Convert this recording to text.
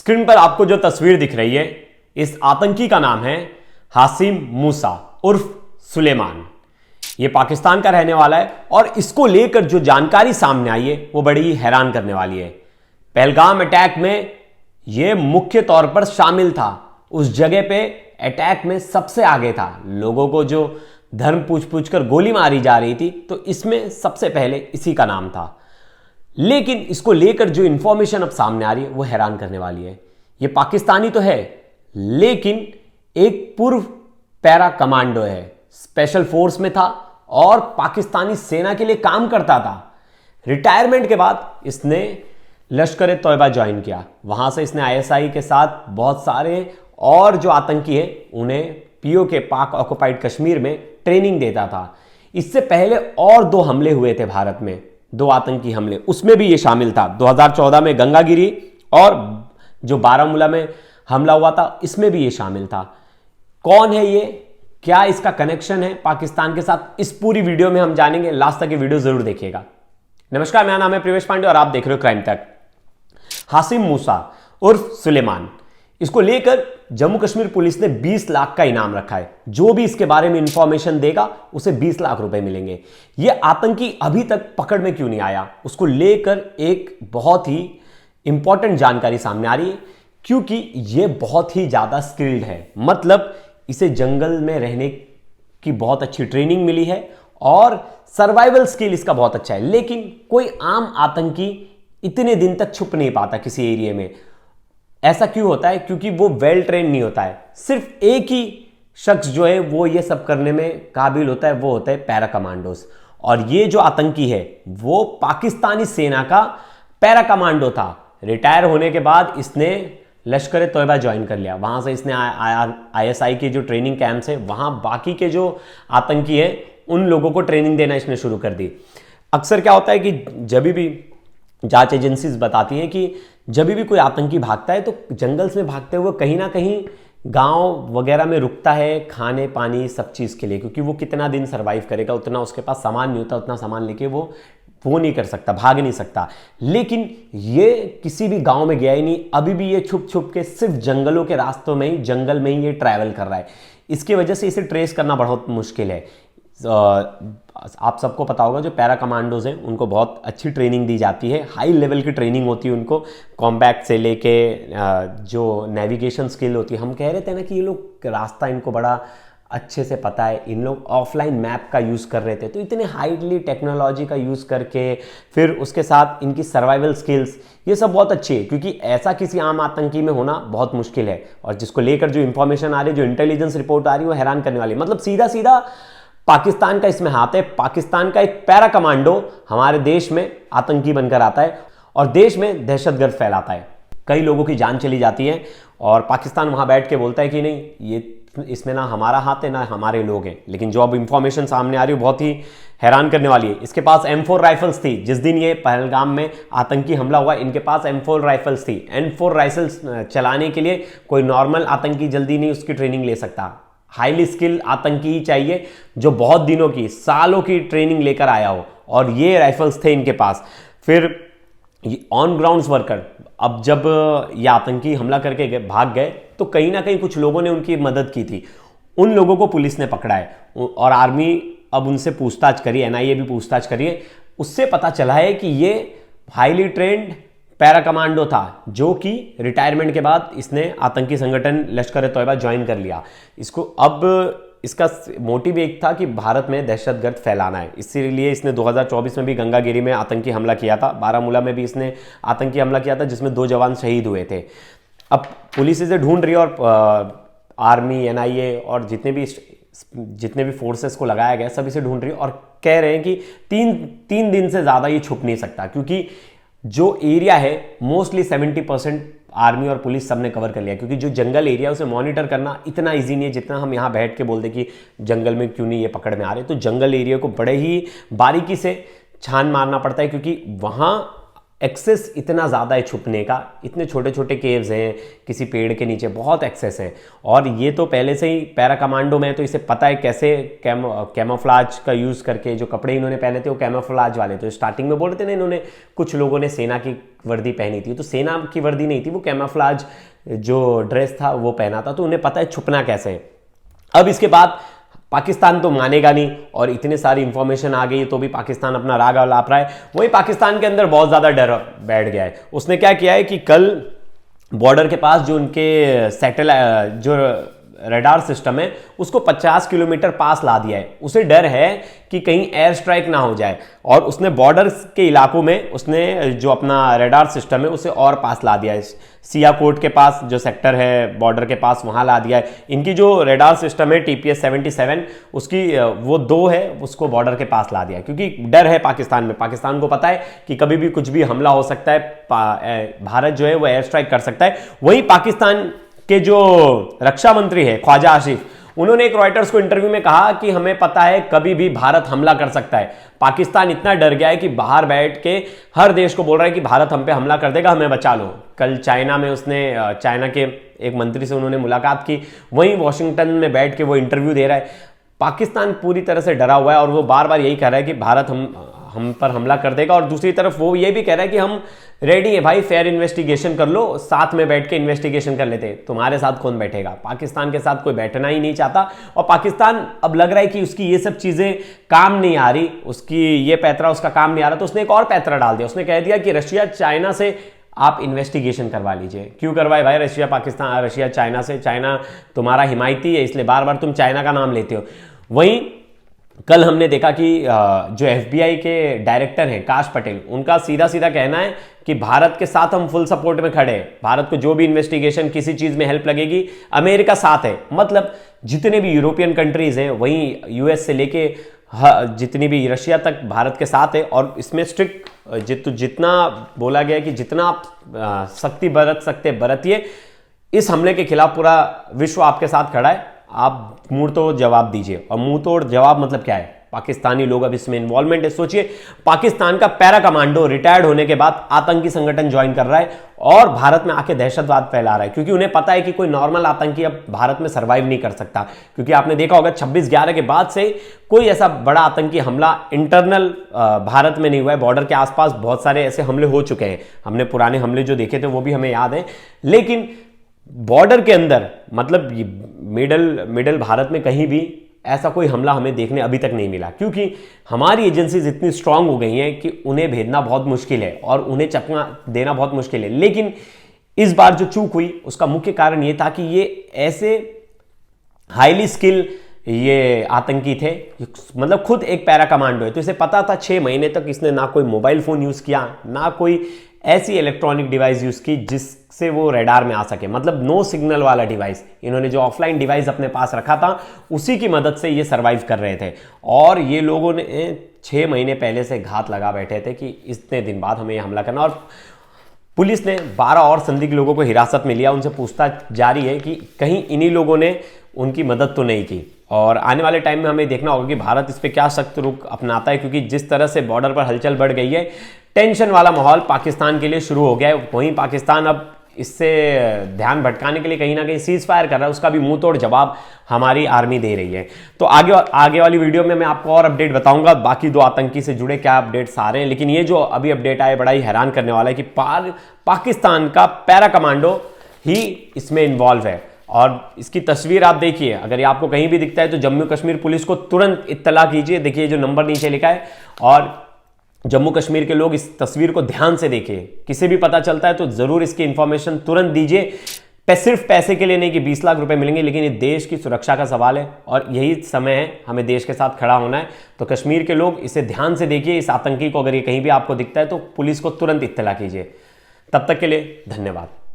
Screen पर आपको जो तस्वीर दिख रही है, इस आतंकी का नाम है हासिम मूसा उर्फ सुलेमान। यह पाकिस्तान का रहने वाला है और इसको लेकर जो जानकारी सामने आई है वो बड़ी ही हैरान करने वाली है। पहलगाम अटैक में यह मुख्य तौर पर शामिल था, उस जगह पे अटैक में सबसे आगे था। लोगों को जो धर्म पूछ पूछ कर गोली मारी जा रही थी, तो इसमें सबसे पहले इसी का नाम था। लेकिन इसको लेकर जो इंफॉर्मेशन अब सामने आ रही है वो हैरान करने वाली है। ये पाकिस्तानी तो है, लेकिन एक पूर्व पैरा कमांडो है, स्पेशल फोर्स में था और पाकिस्तानी सेना के लिए काम करता था। रिटायरमेंट के बाद इसने लश्कर तौयबा ज्वाइन किया। वहां से इसने आईएसआई के साथ बहुत सारे और जो आतंकी है उन्हें पीओके पाक ऑक्युपाइड कश्मीर में ट्रेनिंग देता था। इससे पहले और 2 हमले हुए थे भारत में, 2 आतंकी हमले, उसमें भी ये शामिल था। 2014 में गंगागिरी और जो बारामूला में हमला हुआ था, इसमें भी ये शामिल था। कौन है ये, क्या इसका कनेक्शन है पाकिस्तान के साथ, इस पूरी वीडियो में हम जानेंगे। लास्ट तक ये वीडियो जरूर देखिएगा। नमस्कार, मेरा नाम है प्रिवेश पांडे और आप देख रहे हो क्राइम तक। हासिम मूसा उर्फ सुलेमान, इसको लेकर जम्मू कश्मीर पुलिस ने 20 लाख का इनाम रखा है। जो भी इसके बारे में इंफॉर्मेशन देगा उसे 20 लाख रुपए मिलेंगे। यह आतंकी अभी तक पकड़ में क्यों नहीं आया, उसको लेकर एक बहुत ही इंपॉर्टेंट जानकारी सामने आ रही है, क्योंकि यह बहुत ही ज्यादा स्किल्ड है। मतलब इसे जंगल में रहने की बहुत अच्छी ट्रेनिंग मिली है और सर्वाइवल स्किल इसका बहुत अच्छा है। लेकिन कोई आम आतंकी इतने दिन तक छुप नहीं पाता किसी एरिया में। ऐसा क्यों होता है? क्योंकि वो वेल ट्रेन नहीं होता है। सिर्फ एक ही शख्स जो है वो ये सब करने में काबिल होता है, वो होता है पैरा कमांडोज। और ये जो आतंकी है वो पाकिस्तानी सेना का पैरा कमांडो था। रिटायर होने के बाद इसने लश्कर तौयबा ज्वाइन कर लिया। वहां से इसने आईएसआई के जो ट्रेनिंग कैंप्स है वहां बाकी के जो आतंकी है उन लोगों को ट्रेनिंग देना इसने शुरू कर दी। अक्सर क्या होता है कि जब भी जांच एजेंसीज बताती हैं कि जब भी कोई आतंकी भागता है तो जंगल में भागते हुए कहीं ना कहीं गांव वगैरह में रुकता है खाने पानी सब चीज़ के लिए, क्योंकि वो कितना दिन सरवाइव करेगा, उतना उसके पास सामान नहीं होता, उतना सामान लेके वो नहीं कर सकता, भाग नहीं सकता। लेकिन ये किसी भी गांव में गया ही नहीं, अभी भी ये छुप छुप के सिर्फ जंगलों के रास्तों में ही, जंगल में ही ये ट्रैवल कर रहा है। इसकी वजह से इसे ट्रेस करना बहुत मुश्किल है। आप सबको पता होगा जो पैरा कमांडोज हैं उनको बहुत अच्छी ट्रेनिंग दी जाती है, हाई लेवल की ट्रेनिंग होती है उनको, कॉम्बैट से लेके जो नेविगेशन स्किल होती है। हम कह रहे थे ना कि ये लोग रास्ता इनको बड़ा अच्छे से पता है, इन लोग ऑफलाइन मैप का यूज़ कर रहे थे, तो इतने हाईली टेक्नोलॉजी का यूज़ करके फिर उसके साथ इनकी सर्वाइवल स्किल्स ये सब बहुत अच्छी है, क्योंकि ऐसा किसी आम आतंकी में होना बहुत मुश्किल है। और जिसको लेकर जो इंफॉर्मेशन आ रही है, जो इंटेलिजेंस रिपोर्ट आ रही है, वो हैरान करने वाली है। मतलब सीधा सीधा पाकिस्तान का इसमें हाथ है। पाकिस्तान का एक पैरा कमांडो हमारे देश में आतंकी बनकर आता है और देश में दहशतगर्द फैलाता है। कई लोगों की जान चली जाती है और पाकिस्तान वहां बैठ के बोलता है कि नहीं, ये इसमें ना हमारा हाथ है ना हमारे लोग हैं। लेकिन जो अब इंफॉर्मेशन सामने आ रही है बहुत ही हैरान करने वाली है। इसके पास M4 राइफल्स थी। जिस दिन ये पहलगाम में आतंकी हमला हुआ, इनके पास M4 राइफल्स थी। M4 राइफल्स चलाने के लिए कोई नॉर्मल आतंकी जल्दी नहीं उसकी ट्रेनिंग ले सकता। हाईली स्किल आतंकी ही चाहिए जो बहुत दिनों की, सालों की ट्रेनिंग लेकर आया हो, और ये राइफल्स थे इनके पास। फिर ऑन ग्राउंड वर्कर, अब जब ये आतंकी हमला करके भाग गए तो कहीं ना कहीं कुछ लोगों ने उनकी मदद की थी। उन लोगों को पुलिस ने पकड़ा है और आर्मी अब उनसे पूछताछ करी, एनआईए भी पूछताछ करी है। उससे पता चला है कि ये हाईली ट्रेंड पैरा कमांडो था, जो कि रिटायरमेंट के बाद इसने आतंकी संगठन लश्कर तौयबा ज्वाइन कर लिया। इसको अब इसका मोटिव एक था कि भारत में दहशतगर्द फैलाना है, इसीलिए इसने 2024 में भी गंगागिरी में आतंकी हमला किया था। बारामूला में भी इसने आतंकी हमला किया था जिसमें 2 जवान शहीद हुए थे। अब पुलिस इसे ढूंढ रही है और आर्मी, एनआईए और जितने भी फोर्सेस को लगाया गया सब इसे ढूंढ रही है और कह रहे हैं कि तीन दिन से ज़्यादा ये छुप नहीं सकता, क्योंकि जो एरिया है मोस्टली 70% आर्मी और पुलिस सबने कवर कर लिया। क्योंकि जो जंगल एरिया उसे मॉनिटर करना इतना इजी नहीं है जितना हम यहाँ बैठ के बोलते कि जंगल में क्यों नहीं ये पकड़ में आ रहे। तो जंगल एरिया को बड़े ही बारीकी से छान मारना पड़ता है, क्योंकि वहाँ एक्सेस इतना ज़्यादा है छुपने का, इतने छोटे छोटे केव्स हैं किसी पेड़ के नीचे, बहुत एक्सेस है। और ये तो पहले से ही पैरा कमांडो में, तो इसे पता है कैसे कैमोफ्लाज का यूज़ करके, जो कपड़े इन्होंने पहने थे वो कैमोफ्लाज वाले। तो स्टार्टिंग में बोल रहे थे ना, इन्होंने कुछ लोगों ने सेना की वर्दी पहनी थी, तो सेना की वर्दी नहीं थी, वो कैमोफ्लाज जो ड्रेस था वो पहना था, तो उन्हें पता है छुपना कैसे है। अब इसके बाद पाकिस्तान तो मानेगा नहीं, और इतनी सारी इंफॉर्मेशन आ गई तो भी पाकिस्तान अपना राग लाप रहा है। वही पाकिस्तान के अंदर बहुत ज़्यादा डर बैठ गया है। उसने क्या किया है कि कल बॉर्डर के पास जो उनके सैटेलाइट जो रडार सिस्टम है उसको 50 किलोमीटर पास ला दिया है। उसे डर है कि कहीं एयर स्ट्राइक ना हो जाए, और उसने बॉर्डर के इलाकों में उसने जो अपना रडार सिस्टम है उसे और पास ला दिया है। सियाकोट के पास जो सेक्टर है बॉर्डर के पास, वहां ला दिया है। इनकी जो रडार सिस्टम है TPS 77 उसकी वो 2 है, उसको बॉर्डर के पास ला दिया है, क्योंकि डर है पाकिस्तान में। पाकिस्तान को पता है कि कभी भी कुछ भी हमला हो सकता है, भारत जो है वो एयर स्ट्राइक कर सकता है। वही पाकिस्तान के जो रक्षा मंत्री है ख्वाजा आसिफ, उन्होंने एक रॉयटर्स को इंटरव्यू में कहा कि हमें पता है कभी भी भारत हमला कर सकता है। पाकिस्तान इतना डर गया है कि बाहर बैठ के हर देश को बोल रहा है कि भारत हम पे हमला कर देगा, हमें बचा लो। कल चाइना में उसने चाइना के एक मंत्री से उन्होंने मुलाकात की, वहीं वॉशिंगटन में बैठ के वो इंटरव्यू दे रहा है। पाकिस्तान पूरी तरह से डरा हुआ है और वो बार बार यही कह रहा है कि भारत हम पर हमला कर देगा। और दूसरी तरफ वो ये भी कह रहा है कि हम रेडी है भाई, फेयर इन्वेस्टिगेशन कर लो, साथ में बैठ के इन्वेस्टिगेशन कर लेते। तुम्हारे साथ कौन बैठेगा? पाकिस्तान के साथ कोई बैठना ही नहीं चाहता। और पाकिस्तान अब लग रहा है कि उसकी ये सब चीजें काम नहीं आ रही, उसकी ये पैतरा उसका काम नहीं आ रहा, तो उसने एक और पैतरा डाल दिया। उसने कह दिया कि रशिया चाइना से आप इन्वेस्टिगेशन करवा लीजिए। क्यों करवाए भाई रशिया चाइना से? चाइना तुम्हारा हिमायती है, इसलिए बार बार तुम चाइना का नाम लेते हो। वहीं कल हमने देखा कि जो FBI के डायरेक्टर हैं काश पटेल, उनका सीधा सीधा कहना है कि भारत के साथ हम फुल सपोर्ट में खड़े हैं। भारत को जो भी इन्वेस्टिगेशन किसी चीज में हेल्प लगेगी, अमेरिका साथ है। मतलब जितने भी यूरोपियन कंट्रीज हैं, वहीं US से लेके जितनी भी रशिया तक भारत के साथ है। और इसमें स्ट्रिक्ट जितना बोला गया है कि जितना आप सख्ती बरत सकते बरतिए। इस हमले के खिलाफ पूरा विश्व आपके साथ खड़ा है, आप मुंह तोड़ जवाब दीजिए। और मुंह तोड़ जवाब मतलब क्या है? पाकिस्तानी लोग अब इसमें इन्वॉल्वमेंट है। सोचिए, पाकिस्तान का पैरा कमांडो रिटायर्ड होने के बाद आतंकी संगठन ज्वाइन कर रहा है और भारत में आके दहशतवाद फैला रहा है, क्योंकि उन्हें पता है कि कोई नॉर्मल आतंकी अब भारत में सर्वाइव नहीं कर सकता। क्योंकि आपने देखा होगा 26/11 के बाद से कोई ऐसा बड़ा आतंकी हमला इंटरनल भारत में नहीं हुआ है। बॉर्डर के आसपास बहुत सारे ऐसे हमले हो चुके हैं, हमने पुराने हमले जो देखे थे वो भी हमें याद है, लेकिन बॉर्डर के अंदर मतलब मिडल भारत में कहीं भी ऐसा कोई हमला हमें देखने अभी तक नहीं मिला। क्योंकि हमारी एजेंसीज इतनी स्ट्रांग हो गई हैं कि उन्हें भेजना बहुत मुश्किल है और उन्हें चकमा देना बहुत मुश्किल है। लेकिन इस बार जो चूक हुई उसका मुख्य कारण यह था कि ये ऐसे हाईली स्किल ये आतंकी थे, मतलब खुद एक पैरा कमांडो है, तो इसे पता था 6 महीने तक इसने ना कोई मोबाइल फोन यूज किया, ना कोई ऐसी इलेक्ट्रॉनिक डिवाइस यूज की जिससे वो रडार में आ सके। मतलब नो सिग्नल वाला डिवाइस, इन्होंने जो ऑफलाइन डिवाइस अपने पास रखा था उसी की मदद से ये सरवाइव कर रहे थे। और ये लोगों ने 6 महीने पहले से घात लगा बैठे थे कि इतने दिन बाद हमें यह हमला करना। और पुलिस ने 12 और संदिग्ध लोगों को हिरासत में लिया, उनसे पूछताछ जारी है कि कहीं इन्हीं लोगों ने उनकी मदद तो नहीं की। और आने वाले टाइम में हमें देखना होगा कि भारत इस पर क्या सख्त रुख अपनाता है, क्योंकि जिस तरह से बॉर्डर पर हलचल बढ़ गई है, टेंशन वाला माहौल पाकिस्तान के लिए शुरू हो गया है। वहीं पाकिस्तान अब इससे ध्यान भटकाने के लिए कहीं ना कहीं सीज फायर कर रहा है, उसका भी मुंह तोड़ जवाब हमारी आर्मी दे रही है। तो आगे वाली वीडियो में मैं आपको और अपडेट बताऊंगा, बाकी 2 आतंकी से जुड़े क्या अपडेट्स आ रहे हैं। लेकिन ये जो अभी अपडेट आए बड़ा ही हैरान करने वाला है कि पाकिस्तान का पैरा कमांडो ही इसमें इन्वॉल्व है। और इसकी तस्वीर आप देखिए, अगर ये आपको कहीं भी दिखता है तो जम्मू कश्मीर पुलिस को तुरंत इत्तला कीजिए। देखिए जो नंबर नीचे लिखा है, और जम्मू कश्मीर के लोग इस तस्वीर को ध्यान से देखिए। किसी भी पता चलता है तो जरूर इसकी इंफॉर्मेशन तुरंत दीजिए। सिर्फ पैसे के लिए नहीं कि 20 लाख रुपए मिलेंगे, लेकिन ये देश की सुरक्षा का सवाल है और यही समय है हमें देश के साथ खड़ा होना है। तो कश्मीर के लोग इसे ध्यान से देखिए, इस आतंकी को अगर ये कहीं भी आपको दिखता है तो पुलिस को तुरंत इत्तला कीजिए। तब तक के लिए धन्यवाद।